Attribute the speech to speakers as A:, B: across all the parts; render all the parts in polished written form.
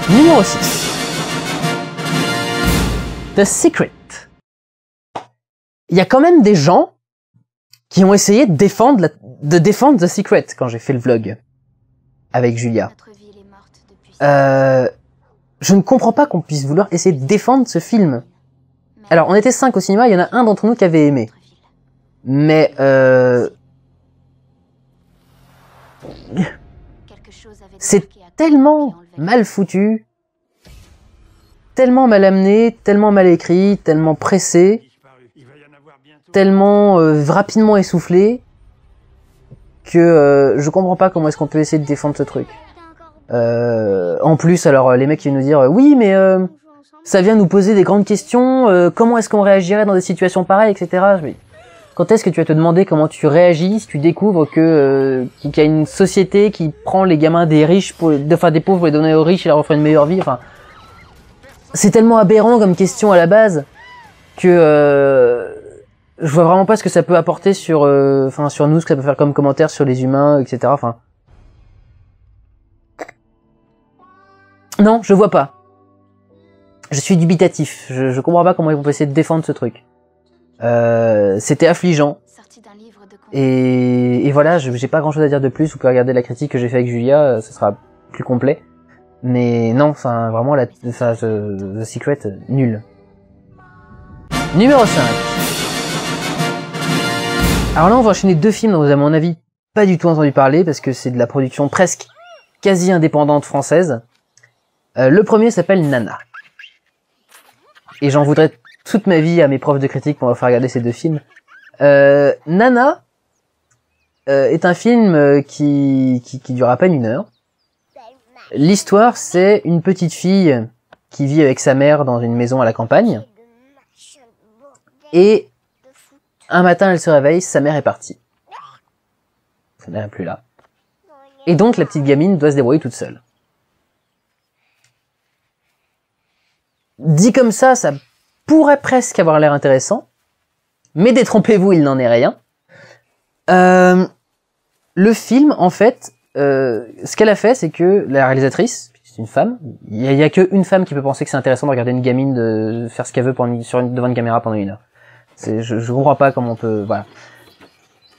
A: Numéro 6. The Secret. Il y a quand même des gens qui ont essayé de défendre The Secret quand j'ai fait le vlog avec Julia. Je ne comprends pas qu'on puisse vouloir essayer de défendre ce film. Alors, on était 5 au cinéma, il y en a un d'entre nous qui avait aimé. Mais c'est tellement mal foutu, tellement mal amené, tellement mal écrit, tellement pressé, tellement rapidement essoufflé, que je comprends pas comment est-ce qu'on peut essayer de défendre ce truc. En plus, alors les mecs qui viennent nous dire oui, mais ça vient nous poser des grandes questions. Comment est-ce qu'on réagirait dans des situations pareilles, etc. Quand est-ce que tu vas te demander comment tu réagis si tu découvres qu'il y a une société qui prend les gamins des riches, des pauvres, pour les donner aux riches et leur offrir une meilleure vie. Enfin, c'est tellement aberrant comme question à la base que je vois vraiment pas ce que ça peut apporter sur nous, ce que ça peut faire comme commentaire sur les humains, etc. Enfin. Non, je vois pas. Je suis dubitatif. Je comprends pas comment ils vont essayer de défendre ce truc. C'était affligeant. Et voilà, j'ai pas grand chose à dire de plus. Vous pouvez regarder la critique que j'ai fait avec Julia, ce sera plus complet. Mais non, enfin, vraiment, The Secret, nul. Numéro 5. Alors là, on va enchaîner 2 films dont vous avez, à mon avis, pas du tout entendu parler, parce que c'est de la production presque quasi indépendante française. Le premier s'appelle Nana. Et j'en voudrais toute ma vie à mes profs de critique pour me faire regarder ces 2 films. Nana est un film qui dure à peine 1 heure. L'histoire, c'est une petite fille qui vit avec sa mère dans une maison à la campagne. Et un matin, elle se réveille, sa mère est partie. Sa mère n'est plus là. Et donc, la petite gamine doit se débrouiller toute seule. Dit comme ça pourrait presque avoir l'air intéressant, mais détrompez-vous, il n'en est rien. Le film, en fait, ce qu'elle a fait, c'est que la réalisatrice, c'est une femme, il y a que une femme qui peut penser que c'est intéressant de regarder une gamine de faire ce qu'elle veut devant une caméra pendant 1 heure. Je comprends pas comment on peut... Voilà.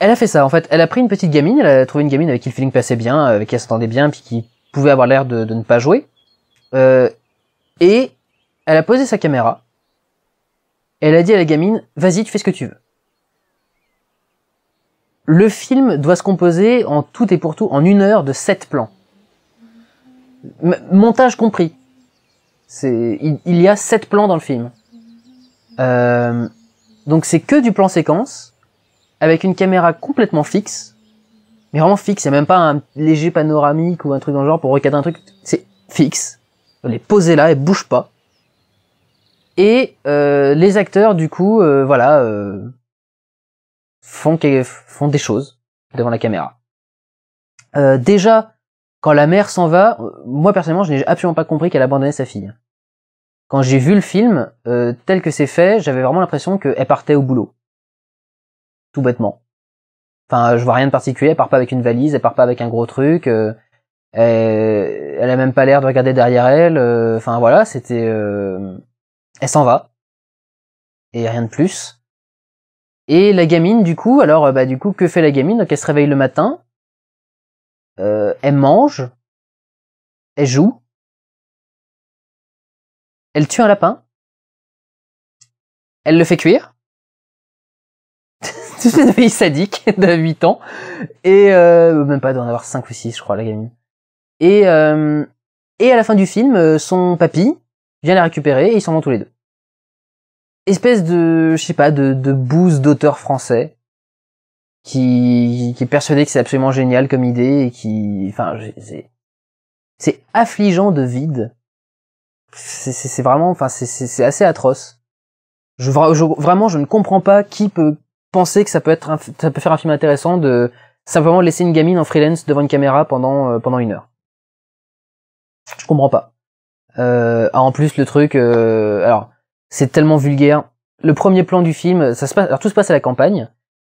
A: Elle a fait ça, en fait. Elle a pris une petite gamine, elle a trouvé une gamine avec qui le feeling passait bien, avec qui elle s'entendait bien, puis qui pouvait avoir l'air de ne pas jouer. Et elle a posé sa caméra. Elle a dit à la gamine, vas-y, tu fais ce que tu veux. Le film doit se composer en tout et pour tout en 1 heure de 7 plans. Montage compris. Il y a 7 plans dans le film. Donc c'est que du plan séquence, avec une caméra complètement fixe. Mais vraiment fixe, il n'y a même pas un léger panoramique ou un truc dans le genre pour recadrer un truc. C'est fixe. Elle est posée là, elle bouge pas. Et les acteurs, du coup, font des choses devant la caméra. Déjà, quand la mère s'en va, moi personnellement, je n'ai absolument pas compris qu'elle abandonnait sa fille. Quand j'ai vu le film, tel que c'est fait, j'avais vraiment l'impression qu'elle partait au boulot. Tout bêtement. Enfin, je vois rien de particulier, elle part pas avec une valise, elle part pas avec un gros truc, elle a même pas l'air de regarder derrière elle, enfin voilà, c'était... Elle s'en va. Et rien de plus. Et la gamine, du coup, que fait la gamine? Donc elle se réveille le matin, elle mange, elle joue, elle tue un lapin, elle le fait cuire, c'est une fille sadique de 8 ans, et même pas, elle doit en avoir 5 ou 6, je crois, la gamine. Et à la fin du film, son papy vient la récupérer, et ils s'en vont tous les deux. Espèce de, je sais pas, de bouse d'auteur français, qui est persuadé que c'est absolument génial comme idée, et c'est affligeant de vide. C'est vraiment, enfin, c'est assez atroce. Vraiment, je ne comprends pas qui peut penser que ça peut faire un film intéressant de simplement laisser une gamine en freelance devant une caméra pendant 1 heure. Je comprends pas. En plus, le truc, alors, c'est tellement vulgaire. Le premier plan du film, alors tout se passe à la campagne.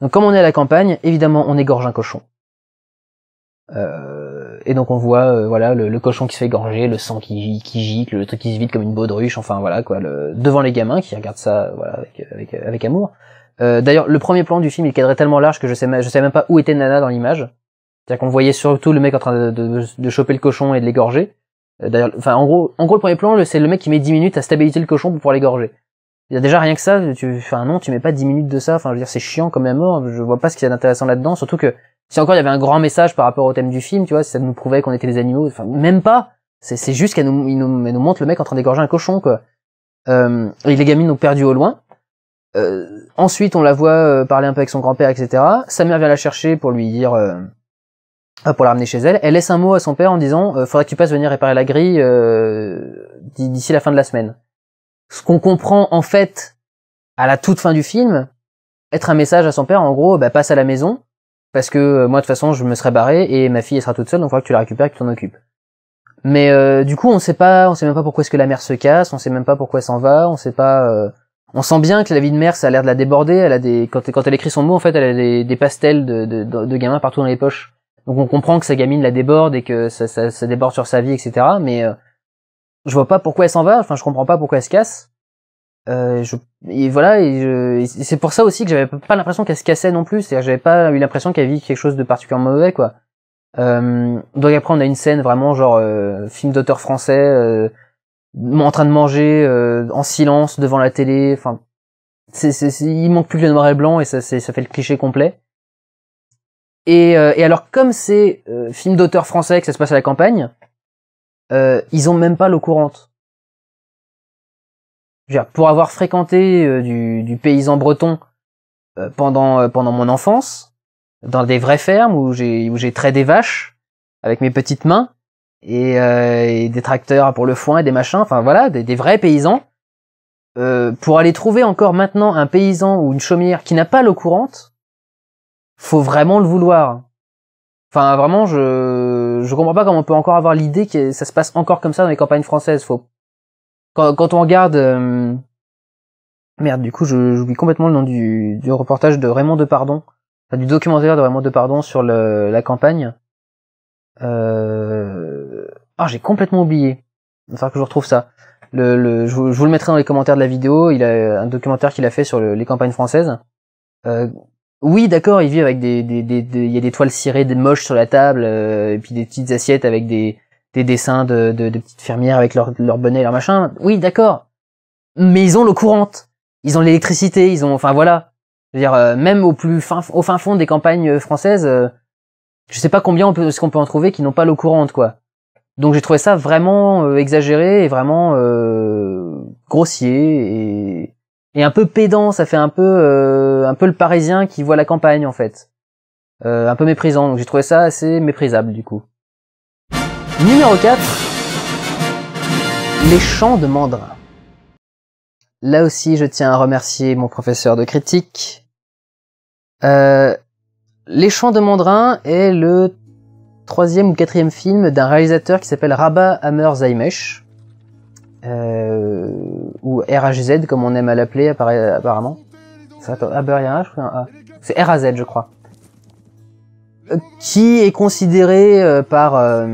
A: Donc, comme on est à la campagne, évidemment, on égorge un cochon. Et donc on voit voilà le cochon qui se fait égorger, le sang qui gicle, le truc qui se vide comme une baudruche, enfin voilà quoi, devant les gamins qui regardent ça voilà avec amour. D'ailleurs le premier plan du film il cadrait tellement large que je sais même pas où était Nana dans l'image. C'est-à-dire qu'on voyait surtout le mec en train de choper le cochon et de l'égorger. D'ailleurs, enfin en gros le premier plan c'est le mec qui met 10 minutes à stabiliser le cochon pour pouvoir l'égorger. Il y a déjà rien que ça, tu mets pas 10 minutes de ça, enfin je veux dire c'est chiant comme la mort, je vois pas ce qu'il y a d'intéressant là-dedans, surtout que si encore il y avait un grand message par rapport au thème du film, tu vois, si ça nous prouvait qu'on était des animaux, enfin même pas, c'est juste qu'elle nous montre le mec en train d'égorger un cochon quoi. Et les gamines ont perdu au loin. Ensuite on la voit parler un peu avec son grand-père, etc. Sa mère vient la chercher pour lui dire pour la ramener chez elle. Elle laisse un mot à son père en disant faudrait que tu passes venir réparer la grille d'ici la fin de la semaine. Ce qu'on comprend en fait à la toute fin du film être un message à son père en gros passe à la maison parce que moi de toute façon je me serais barré et ma fille elle sera toute seule donc il faudra que tu la récupères et que tu t'en occupes. Mais du coup on sait même pas pourquoi est-ce que la mère se casse, on sait même pas pourquoi elle s'en va, on sait pas on sent bien que la vie de mère ça a l'air de la déborder, elle a quand elle écrit son mot en fait elle a des pastels de gamins partout dans les poches. Donc on comprend que sa gamine la déborde et que ça déborde sur sa vie, etc. Mais je vois pas pourquoi elle s'en va, enfin je comprends pas pourquoi elle se casse. Et c'est pour ça aussi que j'avais pas l'impression qu'elle se cassait non plus, c'est-à-dire que j'avais pas eu l'impression qu'elle vit quelque chose de particulièrement mauvais quoi. Donc après on a une scène vraiment genre film d'auteur français en train de manger en silence devant la télé, enfin il manque plus que le noir et le blanc et ça fait le cliché complet. Et alors comme c'est film d'auteur français que ça se passe à la campagne, ils ont même pas l'eau courante. Je veux dire, pour avoir fréquenté du paysan breton pendant mon enfance, dans des vraies fermes où j'ai traité des vaches avec mes petites mains et des tracteurs pour le foin et des machins, enfin voilà, des vrais paysans. Pour aller trouver encore maintenant un paysan ou une chaumière qui n'a pas l'eau courante, faut vraiment le vouloir. Enfin vraiment je comprends pas comment on peut encore avoir l'idée que ça se passe encore comme ça dans les campagnes françaises. Quand on regarde merde, du coup j'oublie complètement le nom du reportage de Raymond Depardon, enfin, du documentaire de Raymond Depardon sur la campagne. J'ai complètement oublié. Il va falloir que je retrouve ça. Je vous le mettrai dans les commentaires de la vidéo, il a un documentaire qu'il a fait sur les campagnes françaises. Oui, d'accord, il vit avec il y a des toiles cirées, des moches sur la table, et puis des petites assiettes avec des dessins de petites fermières avec leur bonnet, leur machin. Oui, d'accord. Mais ils ont l'eau courante. Ils ont l'électricité, enfin voilà. Je veux dire, même au fin fond des campagnes françaises, je sais pas combien est-ce qu'on peut en trouver qui n'ont pas l'eau courante, quoi. Donc j'ai trouvé ça vraiment exagéré et vraiment grossier et un peu pédant, ça fait un peu le Parisien qui voit la campagne en fait. Un peu méprisant, donc j'ai trouvé ça assez méprisable du coup. Numéro 4, les chants de Mandrin. Là aussi je tiens à remercier mon professeur de critique. Les chants de Mandrin est le 3e ou 4e film d'un réalisateur qui s'appelle Rabah Amer Zaimesh. Ou RHZ comme on aime à l'appeler apparemment. C'est RAZ je crois. Qui est considéré par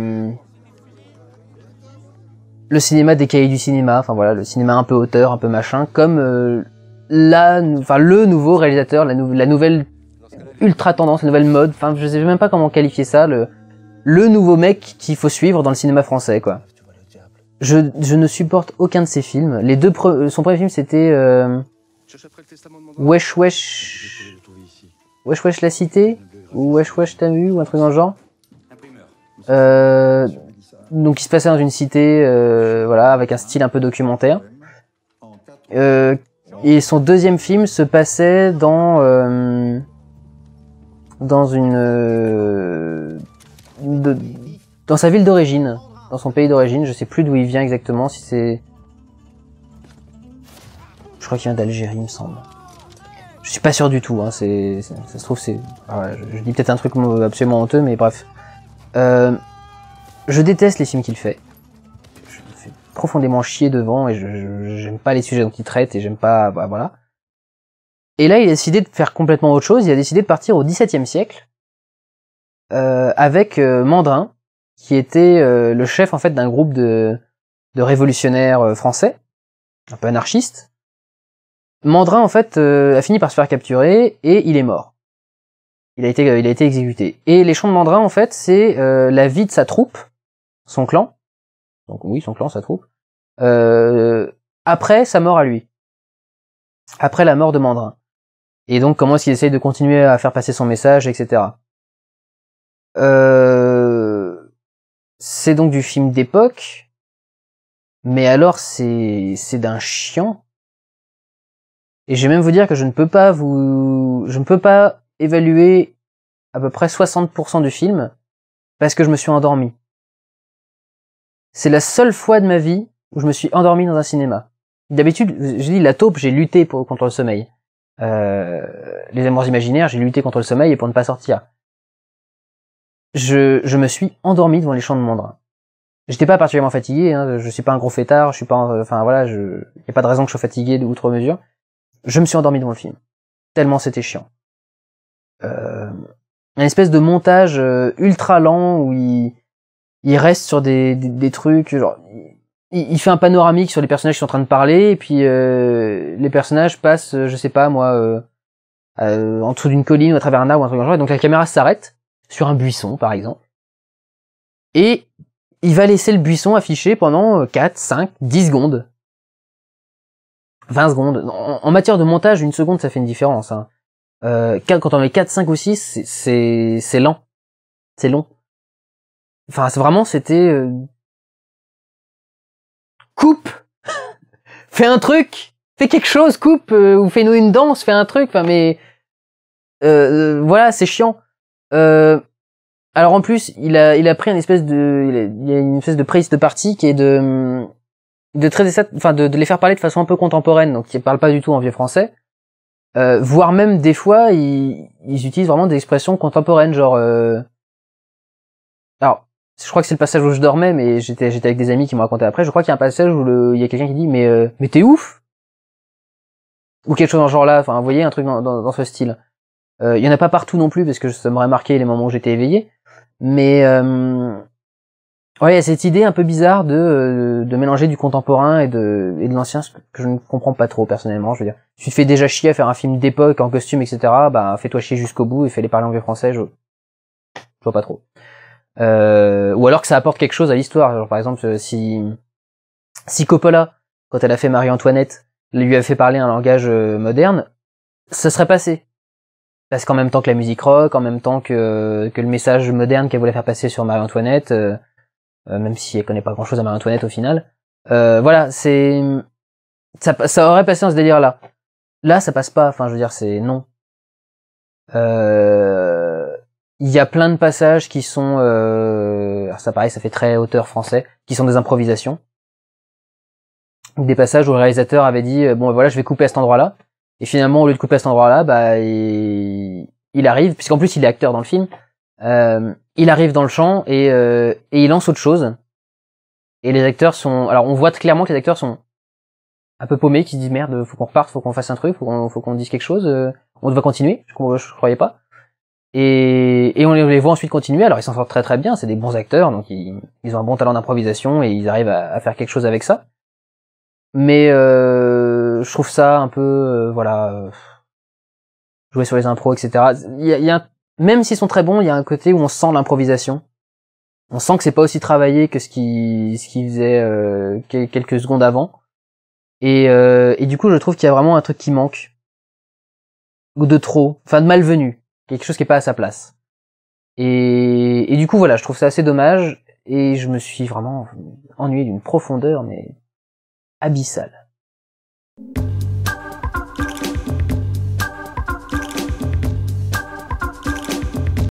A: le cinéma des cahiers du cinéma, enfin voilà, le cinéma un peu auteur, un peu machin, comme le nouveau réalisateur, la nouvelle ultra tendance, la nouvelle mode, enfin je sais même pas comment qualifier ça, le nouveau mec qu'il faut suivre dans le cinéma français quoi. Je ne supporte aucun de ses films. Son premier film c'était Wesh Wesh la cité ou Wesh Wesh t'as vu ou un truc dans le genre. Donc il se passait dans une cité voilà avec un style un peu documentaire. Et son deuxième film se passait dans sa ville d'origine. Dans son pays d'origine, je sais plus d'où il vient exactement, si c'est... Je crois qu'il vient d'Algérie, il me semble. Je suis pas sûr du tout, hein, ça se trouve c'est... je dis peut-être un truc absolument honteux, mais bref. Je déteste les films qu'il fait. Je me fais profondément chier devant, et j'aime pas les sujets dont il traite, et j'aime pas... voilà. Et là, il a décidé de faire complètement autre chose, il a décidé de partir au XVIIe siècle, avec Mandrin, qui était le chef en fait d'un groupe de révolutionnaires français, un peu anarchistes. Mandrin en fait a fini par se faire capturer et il est mort. Il a été exécuté. Et les chants de Mandrin en fait c'est la vie de sa troupe, son clan. Donc oui, son clan, sa troupe. Après sa mort à lui. Après la mort de Mandrin. Et donc comment est-ce qu'il essaye de continuer à faire passer son message, etc. C'est donc du film d'époque, mais alors c'est d'un chiant. Et je vais même vous dire que je ne peux pas évaluer à peu près 60% du film parce que je me suis endormi. C'est la seule fois de ma vie où je me suis endormi dans un cinéma. D'habitude, je dis la taupe, j'ai lutté contre le sommeil. Les amours imaginaires, j'ai lutté contre le sommeil et pour ne pas sortir. Je me suis endormi devant les chants de Mandrin. J'étais pas particulièrement fatigué, hein, je suis pas un gros fêtard, je suis pas, enfin voilà, y a pas de raison que je sois fatigué de outre mesure. Je me suis endormi devant le film. Tellement c'était chiant. Une espèce de montage ultra lent où il reste sur des trucs, genre, il fait un panoramique sur les personnages qui sont en train de parler, et puis les personnages passent, je sais pas moi, en dessous d'une colline ou à travers un arbre ou un truc comme ça, et donc la caméra s'arrête sur un buisson par exemple, et il va laisser le buisson affiché pendant 4, 5, 10 secondes. 20 secondes. En matière de montage, une seconde ça fait une différence. Hein. Quand on met 4, 5 ou 6, c'est lent. C'est long. Enfin, c'était... Coupe. Fais un truc. Fais quelque chose, coupe. Ou fais-nous une danse, fais un truc. Enfin, mais... voilà, c'est chiant. Alors en plus, il a pris une espèce de... Il y a une espèce de prise de parti qui est de traiter ça, enfin de les faire parler de façon un peu contemporaine, donc ils parlent pas du tout en vieux français, voire même des fois ils utilisent vraiment des expressions contemporaines, genre alors je crois que c'est le passage où je dormais, mais j'étais avec des amis qui m'ont raconté après, je crois qu'il y a un passage où il y a quelqu'un qui dit mais t'es ouf, ou quelque chose dans ce genre là, enfin vous voyez un truc dans ce style. Il y en a pas partout non plus parce que ça m'aurait marqué les moments où j'étais éveillé, mais ouais, il y a cette idée un peu bizarre de mélanger du contemporain et de l'ancien, que je ne comprends pas trop personnellement. Je veux dire, tu te fais déjà chier à faire un film d'époque en costume, etc. Bah, fais-toi chier jusqu'au bout et fais-les parler en vieux français. Je vois pas trop. Ou alors que ça apporte quelque chose à l'histoire. Genre, par exemple, si Coppola, quand elle a fait Marie-Antoinette, lui avait fait parler un langage moderne, ça serait passé. Parce qu'en même temps que la musique rock, en même temps que le message moderne qu'elle voulait faire passer sur Marie-Antoinette. Même si elle connaît pas grand chose à Marie-Antoinette au final. Voilà, ça aurait passé dans ce délire-là. Là, ça passe pas, enfin je veux dire, c'est non. Il y a plein de passages qui sont, alors ça pareil, ça fait très auteur français, qui sont des improvisations. Des passages où le réalisateur avait dit, bon voilà, je vais couper à cet endroit-là. Et finalement, au lieu de couper à cet endroit-là, bah il arrive, puisqu'en plus il est acteur dans le film, il arrive dans le champ et il lance autre chose. Et les acteurs sont... Alors on voit clairement que les acteurs sont un peu paumés, qui se disent merde, faut qu'on reparte, faut qu'on fasse un truc, faut qu'on dise quelque chose, on doit continuer, je croyais pas. Et on les voit ensuite continuer, alors ils s'en sortent très très bien, c'est des bons acteurs, donc ils ont un bon talent d'improvisation et ils arrivent à faire quelque chose avec ça. Mais je trouve ça un peu, voilà, jouer sur les impros, etc. Même s'ils sont très bons, il y a un côté où on sent l'improvisation. On sent que c'est pas aussi travaillé que ce qu'il faisait quelques secondes avant. Et du coup, je trouve qu'il y a vraiment un truc qui manque. Ou de trop. Enfin, de malvenu. Quelque chose qui est pas à sa place. Et du coup, voilà, je trouve ça assez dommage. Et je me suis vraiment ennuyé d'une profondeur, mais abyssale.